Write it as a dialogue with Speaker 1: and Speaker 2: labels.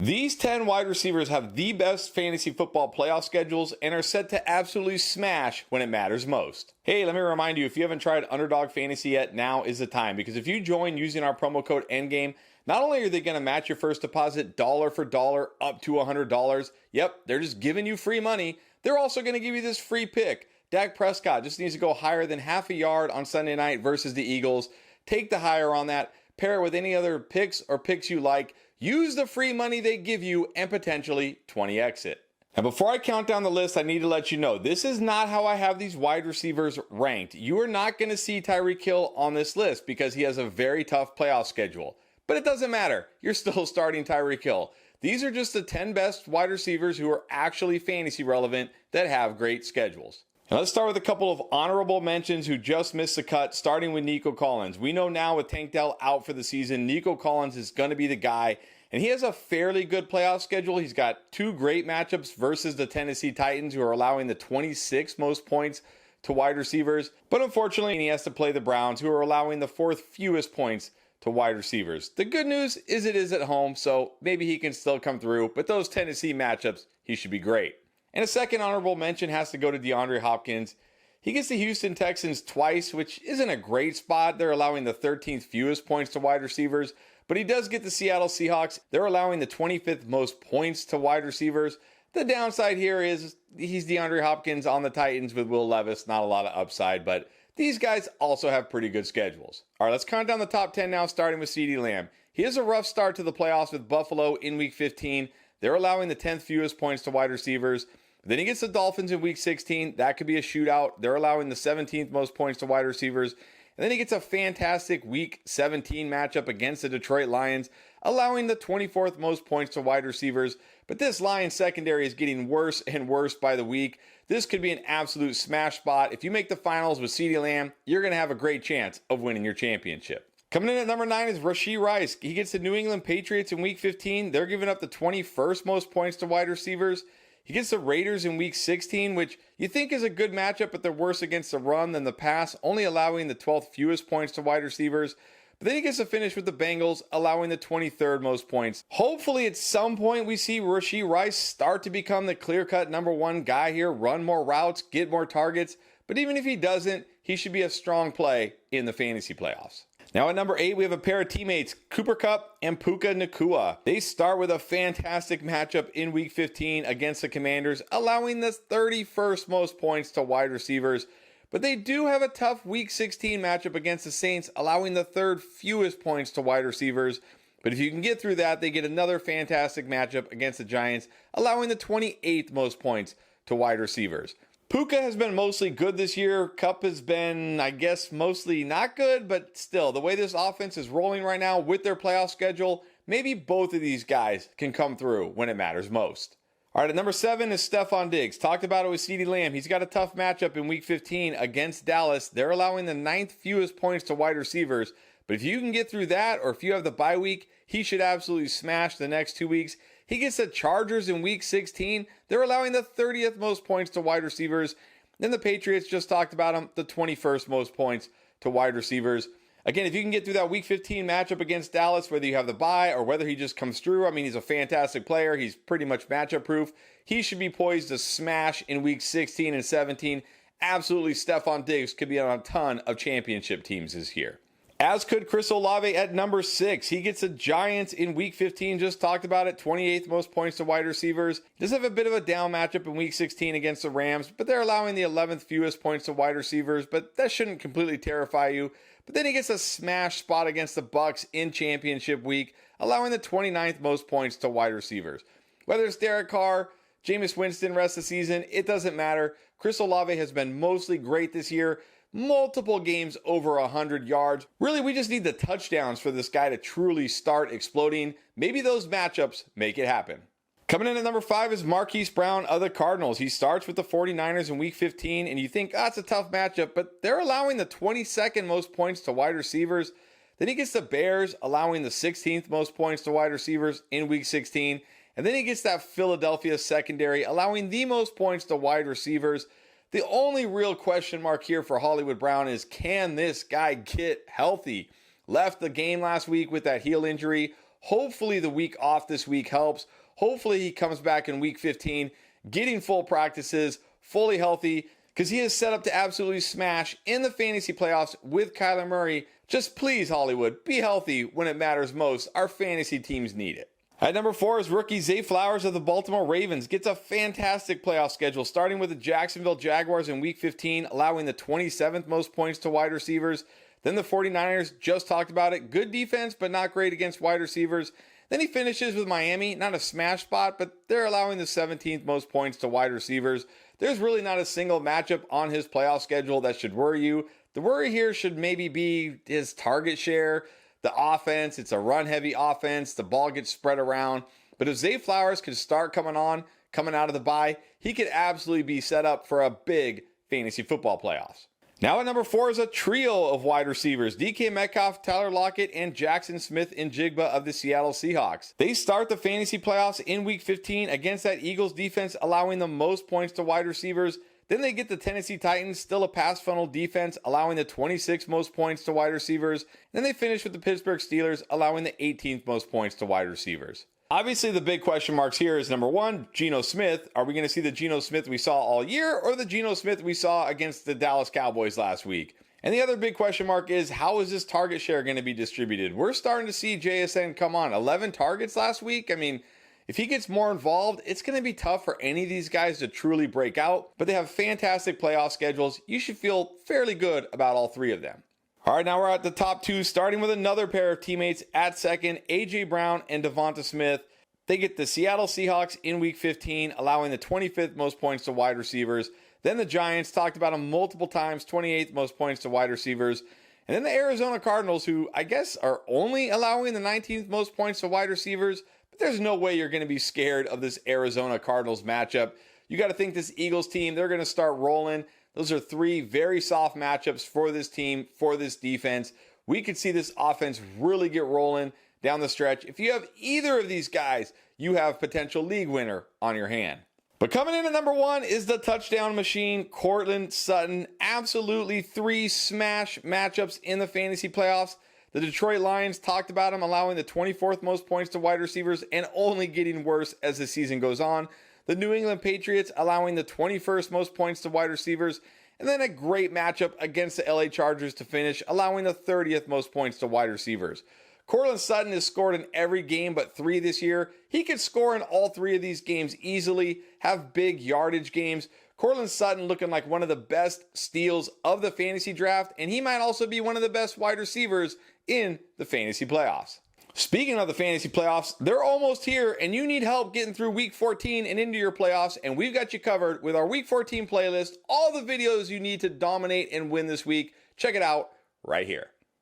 Speaker 1: These 10 wide receivers have the best fantasy football playoff schedules and are set to absolutely smash when it matters most. Hey, let me remind you, if you haven't tried Underdog Fantasy yet, now is the time. Because if you join using our promo code ENDGAME, not only are they going to match your first deposit dollar for dollar up to $100, yep, they're just giving you free money. They're also going to give you this free pick. Dak Prescott just needs to go higher than half a yard on Sunday night versus the Eagles. Take the higher on that. Pair it with any other picks or picks you like. Use the free money they give you and potentially 20x it. And before I count down the list, I need to let you know, this is not how I have these wide receivers ranked. You are not going to see Tyreek Hill on this list because he has a very tough playoff schedule. But it doesn't matter. You're still starting Tyreek Hill. These are just the 10 best wide receivers who are actually fantasy relevant that have great schedules. Now let's start with a couple of honorable mentions who just missed the cut, starting with Nico Collins. We know now with Tank Dell out for the season, Nico Collins is going to be the guy, and he has a fairly good playoff schedule. He's got two great matchups versus the Tennessee Titans, who are allowing the 26th most points to wide receivers. But unfortunately, he has to play the Browns, who are allowing the fourth fewest points to wide receivers. The good news is it is at home, so maybe he can still come through, but those Tennessee matchups, he should be great. And a second honorable mention has to go to DeAndre Hopkins. He gets the Houston Texans twice, which isn't a great spot. They're allowing the 13th fewest points to wide receivers, but he does get the Seattle Seahawks. They're allowing the 25th most points to wide receivers. The downside here is he's DeAndre Hopkins on the Titans with Will Levis. Not a lot of upside, but these guys also have pretty good schedules. All right, let's count down the top 10 now, starting with CeeDee Lamb. He has a rough start to the playoffs with Buffalo in Week 15. They're allowing the 10th fewest points to wide receivers. Then he gets the Dolphins in Week 16. That could be a shootout. They're allowing the 17th most points to wide receivers. And then he gets a fantastic Week 17 matchup against the Detroit Lions, allowing the 24th most points to wide receivers. But this Lions secondary is getting worse and worse by the week. This could be an absolute smash spot. If you make the finals with CeeDee Lamb, you're going to have a great chance of winning your championship. Coming in at number 9 is Rashee Rice. He gets the New England Patriots in Week 15. They're giving up the 21st most points to wide receivers. He gets the Raiders in Week 16, which you think is a good matchup, but they're worse against the run than the pass, only allowing the 12th fewest points to wide receivers. But then he gets to finish with the Bengals, allowing the 23rd most points. Hopefully at some point we see Rashee Rice start to become the clear-cut number one guy here, run more routes, get more targets. But even if he doesn't, he should be a strong play in the fantasy playoffs. Now at number 8, we have a pair of teammates, Cooper Kupp and Puka Nacua. They start with a fantastic matchup in Week 15 against the Commanders, allowing the 31st most points to wide receivers. But they do have a tough Week 16 matchup against the Saints, allowing the third fewest points to wide receivers. But if you can get through that, they get another fantastic matchup against the Giants, allowing the 28th most points to wide receivers. Puka has been mostly good this year. Kupp has been, I guess, mostly not good, but still, the way this offense is rolling right now with their playoff schedule, maybe both of these guys can come through when it matters most. All right, at number 7 is Stephon Diggs. Talked about it with CeeDee Lamb. He's got a tough matchup in Week 15 against Dallas. They're allowing the 9th fewest points to wide receivers. But if you can get through that, or if you have the bye week, he should absolutely smash the next 2 weeks. He gets the Chargers in Week 16. They're allowing the 30th most points to wide receivers. Then the Patriots, just talked about them, the 21st most points to wide receivers. Again, if you can get through that Week 15 matchup against Dallas, whether you have the bye or whether he just comes through, I mean, he's a fantastic player. He's pretty much matchup proof. He should be poised to smash in Week 16 and 17. Absolutely, Stephon Diggs could be on a ton of championship teams this year. As could Chris Olave at number 6. He gets the Giants in Week 15, just talked about it, 28th most points to wide receivers. Does have a bit of a down matchup in Week 16 against the Rams, but they're allowing the 11th fewest points to wide receivers, but that shouldn't completely terrify you. But then he gets a smash spot against the Bucs in championship week, allowing the 29th most points to wide receivers. Whether it's Derek Carr, Jameis Winston rest of the season, it doesn't matter. Chris Olave has been mostly great this year. Multiple games over 100 yards. Really, we just need the touchdowns for this guy to truly start exploding. Maybe those matchups make it happen. Coming in at number 5 is Marquise Brown of the Cardinals. He starts with the 49ers in Week 15, and you think, it's a tough matchup, but they're allowing the 22nd most points to wide receivers. Then he gets the Bears, allowing the 16th most points to wide receivers in Week 16. And then he gets that Philadelphia secondary, allowing the most points to wide receivers. The only real question mark here for Hollywood Brown is, can this guy get healthy? Left the game last week with that heel injury. Hopefully the week off this week helps. Hopefully he comes back in week 15, getting full practices, fully healthy, because he is set up to absolutely smash in the fantasy playoffs with Kyler Murray. Just please, Hollywood, be healthy when it matters most. Our fantasy teams need it. At number 4 is rookie Zay Flowers of the Baltimore Ravens. Gets a fantastic playoff schedule, starting with the Jacksonville Jaguars in week 15, allowing the 27th most points to wide receivers. Then the 49ers, just talked about it. Good defense, but not great against wide receivers. Then he finishes with Miami, not a smash spot, but they're allowing the 17th most points to wide receivers. There's really not a single matchup on his playoff schedule that should worry you. The worry here should maybe be his target share, the offense. It's a run-heavy offense. The ball gets spread around. But if Zay Flowers could start coming out of the bye, he could absolutely be set up for a big fantasy football playoffs. Now at number 4 is a trio of wide receivers: DK Metcalf, Tyler Lockett, and Jackson Smith-Njigba of the Seattle Seahawks. They start the fantasy playoffs in week 15 against that Eagles defense, allowing the most points to wide receivers. Then they get the Tennessee Titans, still a pass funnel defense, allowing the 26th most points to wide receivers. Then they finish with the Pittsburgh Steelers, allowing the 18th most points to wide receivers. Obviously, the big question marks here is number 1, Geno Smith. Are we going to see the Geno Smith we saw all year, or the Geno Smith we saw against the Dallas Cowboys last week? And the other big question mark is, how is this target share going to be distributed? We're starting to see JSN come on. 11 targets last week. I mean, if he gets more involved, it's going to be tough for any of these guys to truly break out, but they have fantastic playoff schedules. You should feel fairly good about all 3 of them. All right, now we're at the top 2, starting with another pair of teammates at second, A.J. Brown and Devonta Smith. They get the Seattle Seahawks in week 15, allowing the 25th most points to wide receivers. Then the Giants, talked about them multiple times, 28th most points to wide receivers. And then the Arizona Cardinals, who I guess are only allowing the 19th most points to wide receivers. There's no way you're going to be scared of this Arizona Cardinals matchup. You got to think this Eagles team, they're going to start rolling. Those are 3 very soft matchups for this team, for this defense. We could see this offense really get rolling down the stretch. If you have either of these guys, you have potential league winner on your hand. But coming in at number 1 is the touchdown machine, Courtland Sutton. Absolutely 3 smash matchups in the fantasy playoffs. The Detroit Lions, talked about him, allowing the 24th most points to wide receivers and only getting worse as the season goes on. The New England Patriots, allowing the 21st most points to wide receivers. And then a great matchup against the LA Chargers to finish, allowing the 30th most points to wide receivers. Courtland Sutton has scored in every game but 3 this year. He could score in all 3 of these games easily, have big yardage games. Courtland Sutton looking like one of the best steals of the fantasy draft, and he might also be one of the best wide receivers in the fantasy playoffs. Speaking of the fantasy playoffs, they're almost here, and you need help getting through week 14 and into your playoffs, and we've got you covered with our week 14 playlist, all the videos you need to dominate and win this week. Check it out right here.